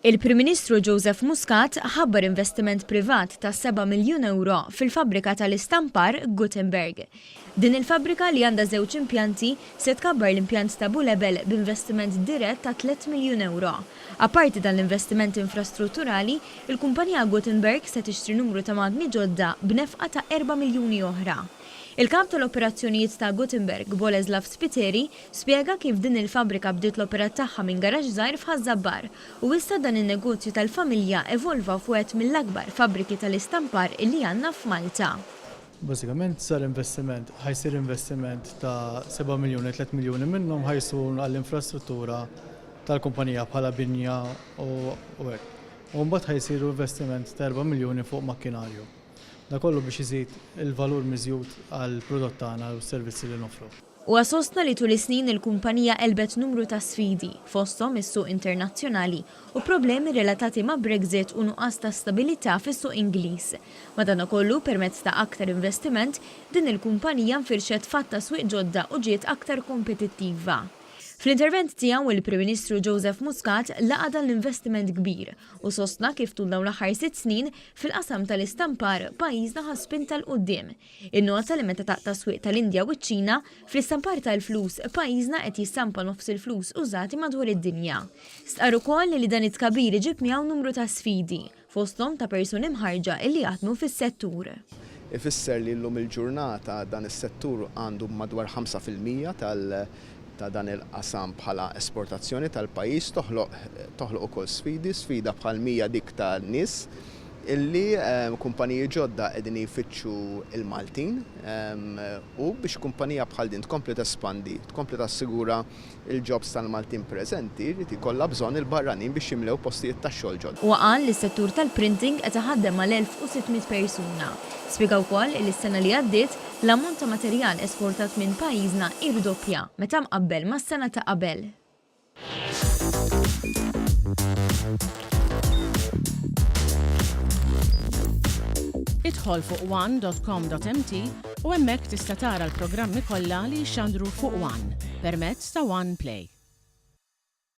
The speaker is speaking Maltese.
Il-Prim Ministru Joseph Muscat ħabbar investiment privat ta' 7 miljun euro fil-fabbrika tal-Istampar, Gothenburg. Din il-fabbrika li għandha żewġ impjanti se tkabbar l-impjant ta' Bulebel b'investiment dirett ta' 3 miljun euro. Apparti dan l-investiment infrastrutturali, il-kumpanija Gothenburg se tixtri numru ta' magni ġodda b'nefqa ta' 4 miljuni oħra. Il-kap tal-operazzjonijiet ta' Gothenburg, Boleslav Spiteri, spjega kif din il-fabbrika bdiet l-operat tagħha minn garaġġ żgħir f'Ħażabbar u issa dan in-negozju tal-familja evolva fuqet mill-akbar fabbriki tal-istampar li għandna f'Malta. Basikament ħajsir investiment ta' 7 miljuni, 3 miljuni minnhom ħajsun għall-infrastruttura tal-kumpanija bħala binja u hekk. U mbagħad ħajsiru investiment ta' 4 miljuni fuq makkinarju. Da kollu biex iżid il-valur miżjud għal prodott tagħna u s-servizzi li nofru. U għasostna li tul is-snin il-kumpanija elbet numru ta' sfidi fosthom is-suq internazzjonali u problemi relatati ma' Brexit u nuqqas ta' stabilità fis-suq Ingliż. Madankollu permezz ta' aktar investiment, din il-kumpanija nfirxet fatta swieq ġodda u ġiet aktar kompetittiva. Fl-intervent tiegħu il-Prim Ministru Joseph Muscat laqa dan l-investiment kbir u sostna kif tul dawn l-aħħar 6 snin fil-qasam tal-istampar pajjiżna ħaspin tal-qudiem. Innota li meta taqta' swieq tal-Indja u ċ-Ċina fl-istampar tal-flus pajjiżna qed jistampa nofs il-flus użati madwar id-dinja. Stqar ukoll li dan it-tkabbir iġib miegħu numru ta' sfidi fosthom ta' persuni mħarġa li jaħdmu fis-settur. Ifisser li llum il-ġurnata dan is-settur għandu madwar 5% ta' dan il-qasam bħala esportazzjoni tal-pajjiż toħloq ukoll sfida bħal mija dik ta' nies illi kumpaniji ġodda qegħdin jfittxu il-Maltin u biex kumpanija bħal din tkompli tespandi, tkompli tassigura il-jobs tal-Maltin preżenti, jrid ikollha bżonn il-barranin biex jimlew postijiet tax-xogħol ġodda. U qal li s-settur tal-printing qed iħaddem mal 1600 persuna. Spjega wkoll li s-sena li għaddiet l-ammont ta' materjal esportat minn pajjiżna irdoppja meta mqabbel mas-sena ta' qabel. Idħol fuq one.com.mt u hemmhekk tista' tara l-programmi kollha li jxandru fuq One permezz ta' One Play.